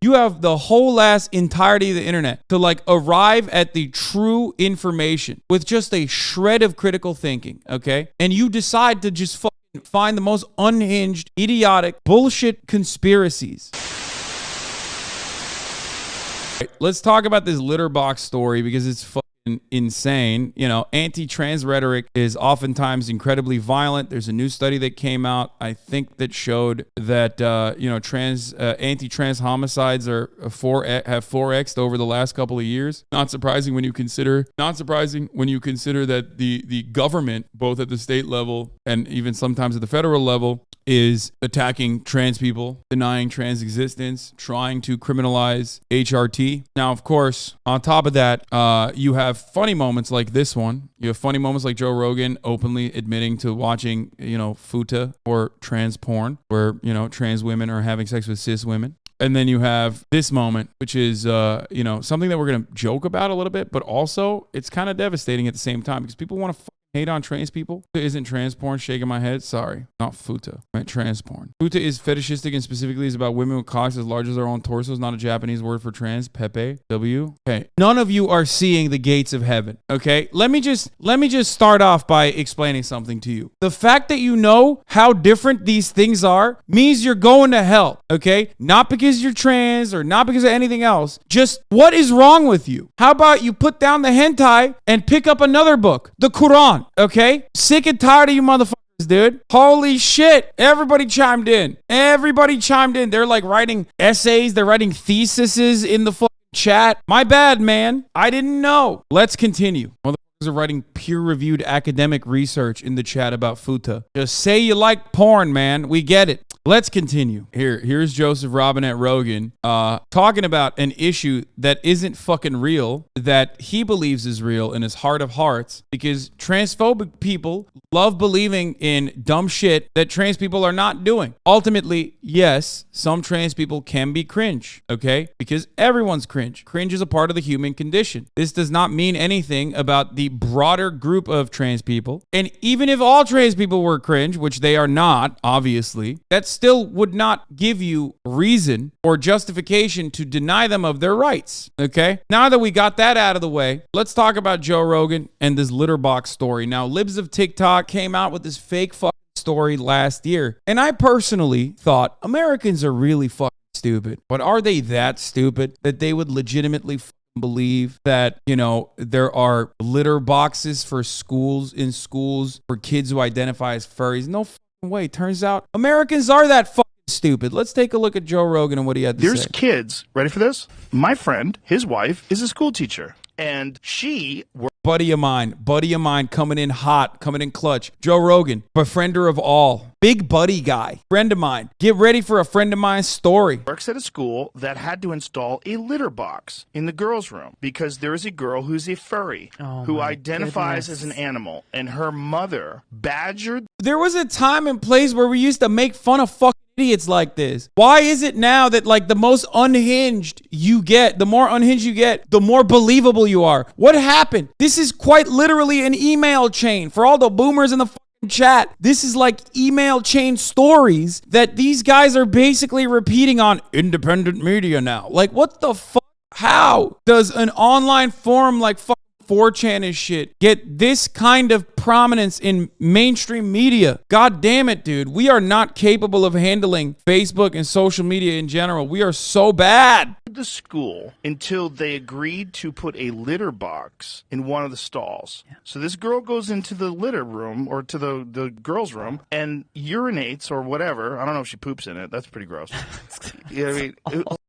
You have the whole ass entirety of the internet to like arrive at the true information with just a shred of critical thinking, okay? And you decide to just find the most unhinged, idiotic, bullshit conspiracies. Right, let's talk about this litter box story because it's fucking insane. You know, anti-trans rhetoric is oftentimes incredibly violent. There's a new study that came out, I think, that showed that anti-trans homicides have 4x'd over the last couple of years. Not surprising when you consider that the government, both at the state level and even sometimes at the federal level, is attacking trans people, denying trans existence, trying to criminalize HRT. Now, of course, on top of that, you have funny moments like this one. You have funny moments like Joe Rogan openly admitting to watching, futa or trans porn, where, trans women are having sex with cis women. And then you have this moment, which is, something that we're going to joke about a little bit, but also it's kind of devastating at the same time because people want to hate on trans people. Futa isn't trans porn. Shaking my head. Sorry. Not futa. I meant trans porn. Futa is fetishistic and specifically is about women with cocks as large as their own torsos. Not a Japanese word for trans. Pepe. W. Okay. None of you are seeing the gates of heaven. Okay. Let me just start off by explaining something to you. The fact that you know how different these things are means you're going to hell. Okay. Not because you're trans or not because of anything else. Just what is wrong with you? How about you put down the hentai and pick up another book, the Quran? Okay? Sick and tired of you motherfuckers, dude. Holy shit. Everybody chimed in. They're like writing essays. They're writing theses in the fucking chat. My bad, man. I didn't know. Let's continue. Motherfuckers are writing peer-reviewed academic research in the chat about futa. Just say you like porn, man. We get it. Let's continue. Here's Joseph Robinette Rogan talking about an issue that isn't fucking real, that he believes is real in his heart of hearts, because transphobic people love believing in dumb shit that trans people are not doing. Ultimately, yes, some trans people can be cringe, okay? Because everyone's cringe. Cringe is a part of the human condition. This does not mean anything about the broader group of trans people. And even if all trans people were cringe, which they are not, obviously, that's still would not give you reason or justification to deny them of their rights, okay? Now that we got that out of the way, let's talk about Joe Rogan and this litter box story. Now, Libs of TikTok came out with this fake fucking story last year, and I personally thought Americans are really fucking stupid. But are they that stupid that they would legitimately believe that, there are litter boxes for schools for kids who identify as furries? No way. Turns out Americans are that fucking stupid. Let's take a look at Joe Rogan and what he had to say. There's kids. Ready for this? My friend, his wife, is a school teacher, and she buddy of mine coming in hot, coming in clutch. Joe Rogan, befriender of all, big buddy guy, friend of mine. Get ready for a friend of mine's story. Works at a school that had to install a litter box in the girls' room because there is a girl who's a furry who identifies as an animal, and her mother badgered. There was a time and place where we used to make fun of fucking idiots like this. Why is it now that like the most unhinged you get, the more unhinged you get, the more believable you are? What happened? This is quite literally an email chain for all the boomers in the fucking chat. This is like email chain stories that these guys are basically repeating on independent media now. Like, what the fuck? How does an online forum like 4chan and shit get this kind of prominence in mainstream media? God damn it, dude. We are not capable of handling Facebook and social media in general. We are so bad. The school until they agreed to put a litter box in one of the stalls. So this girl goes into the litter room or to the girls' room and urinates or whatever. I don't know if she poops in it. That's pretty gross.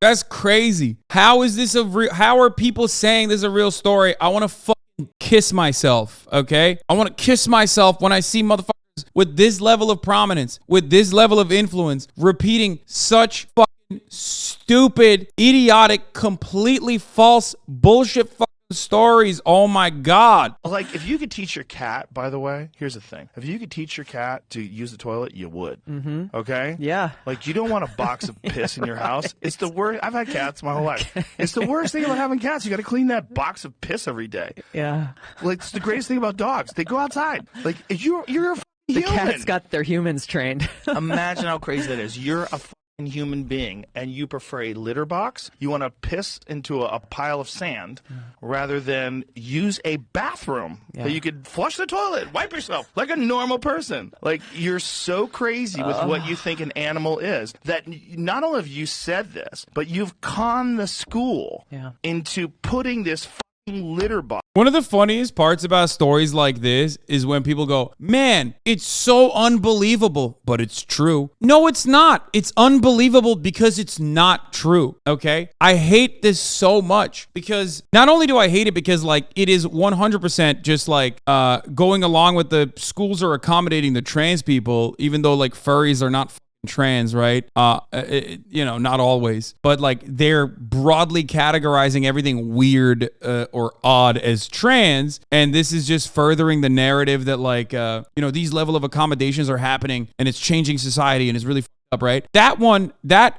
That's crazy. How is this how are people saying this is a real story? I want to fucking kiss myself, okay? I want to kiss myself when I see motherfuckers with this level of prominence, with this level of influence, repeating such fucking stupid, idiotic, completely false bullshit fucking stories. Oh my God. Like, if you could teach your cat, by the way, here's the thing. If you could teach your cat to use the toilet, you would. Mm-hmm. Okay? Yeah. Like, you don't want a box of piss in your house. It's the worst. I've had cats my whole life. It's the worst thing about having cats. You got to clean that box of piss every day. Yeah. Like, it's the greatest thing about dogs. They go outside. Like, you're a the human. cat's got their humans trained. Imagine how crazy that is. You're a human being and you prefer a litter box, you want to piss into a pile of sand rather than use a bathroom that you could flush the toilet, wipe yourself like a normal person. Like, you're so crazy with what you think an animal is that not only have you said this, but you've conned the school into putting this litter box. One of the funniest parts about stories like this is when people go, man, it's so unbelievable, but it's true. No, it's not. It's unbelievable because it's not true, okay? I hate this so much because not only do I hate it because, like, it is 100% just, like, going along with the schools are accommodating the trans people, even though, like, furries are not trans, right? Not always, but like they're broadly categorizing everything weird or odd as trans, and this is just furthering the narrative that like these level of accommodations are happening and it's changing society and it's really up, right? That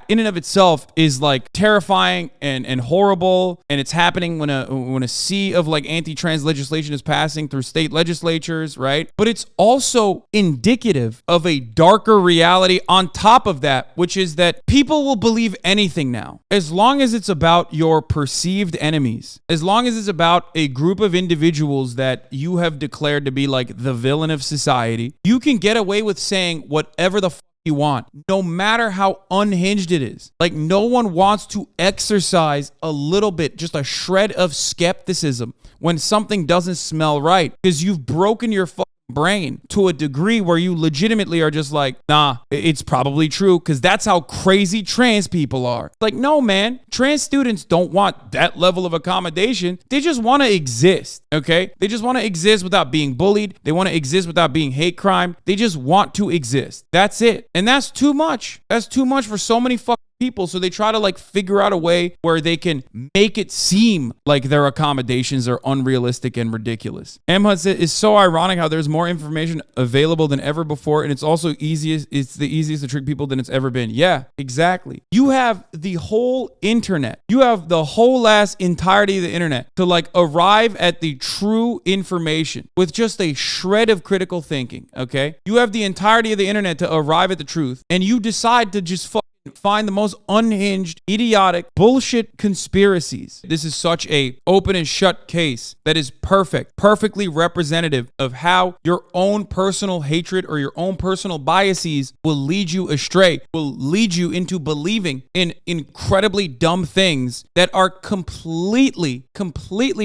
in and of itself is like terrifying and horrible, and it's happening when a sea of like anti-trans legislation is passing through state legislatures, right? But it's also indicative of a darker reality on top of that, which is that people will believe anything now, as long as it's about your perceived enemies, as long as it's about a group of individuals that you have declared to be like the villain of society. You can get away with saying whatever the you want, no matter how unhinged it is. Like, no one wants to exercise a little bit, just a shred of skepticism when something doesn't smell right, because you've broken your brain to a degree where you legitimately are just like, nah, it's probably true because that's how crazy trans people are. Like, no, man, trans students don't want that level of accommodation. They just want to exist, okay? They just want to exist without being bullied. They want to exist without being hate crime. They just want to exist. That's it. And that's too much. That's too much for so many fucking people, so they try to like figure out a way where they can make it seem like their accommodations are unrealistic and ridiculous. Hud said, it's so ironic how there's more information available than ever before, and it's also the easiest to trick people than it's ever been. Yeah, exactly. You have the whole internet. You have the whole entirety of the internet to like arrive at the true information with just a shred of critical thinking, okay? You have the entirety of the internet to arrive at the truth, and you decide to just find the most unhinged, idiotic, bullshit conspiracies. This is such a open and shut case that is perfectly representative of how your own personal hatred or your own personal biases will lead you astray, will lead you into believing in incredibly dumb things that are completely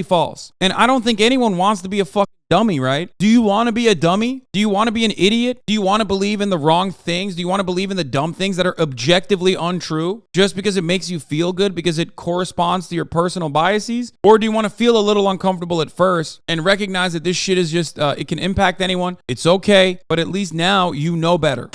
false. And I don't think anyone wants to be a fucking dummy, right? Do you want to be a dummy? Do you want to be an idiot? Do you want to believe in the wrong things? Do you want to believe in the dumb things that are objectively untrue just because it makes you feel good because it corresponds to your personal biases? Or do you want to feel a little uncomfortable at first and recognize that this shit is just, it can impact anyone? It's okay, but at least now you know better.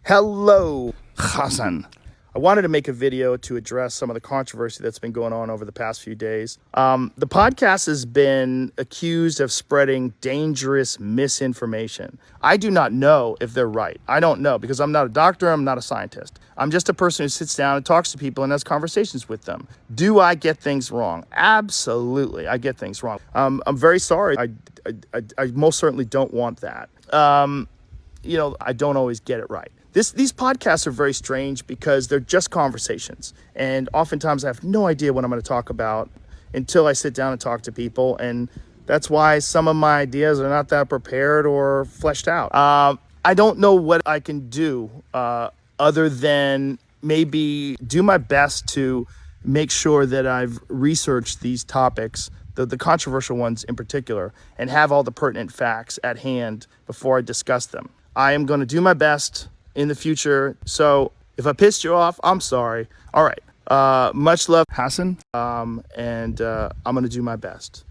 Hello, Hasan. I wanted to make a video to address some of the controversy that's been going on over the past few days. The podcast has been accused of spreading dangerous misinformation. I do not know if they're right. I don't know because I'm not a doctor. I'm not a scientist. I'm just a person who sits down and talks to people and has conversations with them. Do I get things wrong? Absolutely, I get things wrong. I'm very sorry. I most certainly don't want that. I don't always get it right. These podcasts are very strange because they're just conversations. And oftentimes I have no idea what I'm going to talk about until I sit down and talk to people. And that's why some of my ideas are not that prepared or fleshed out. I don't know what I can do other than maybe do my best to make sure that I've researched these topics, the controversial ones in particular, and have all the pertinent facts at hand before I discuss them. I am going to do my best in the future. So if I pissed you off, I'm sorry. All right. Much love, Hasan. And I'm going to do my best.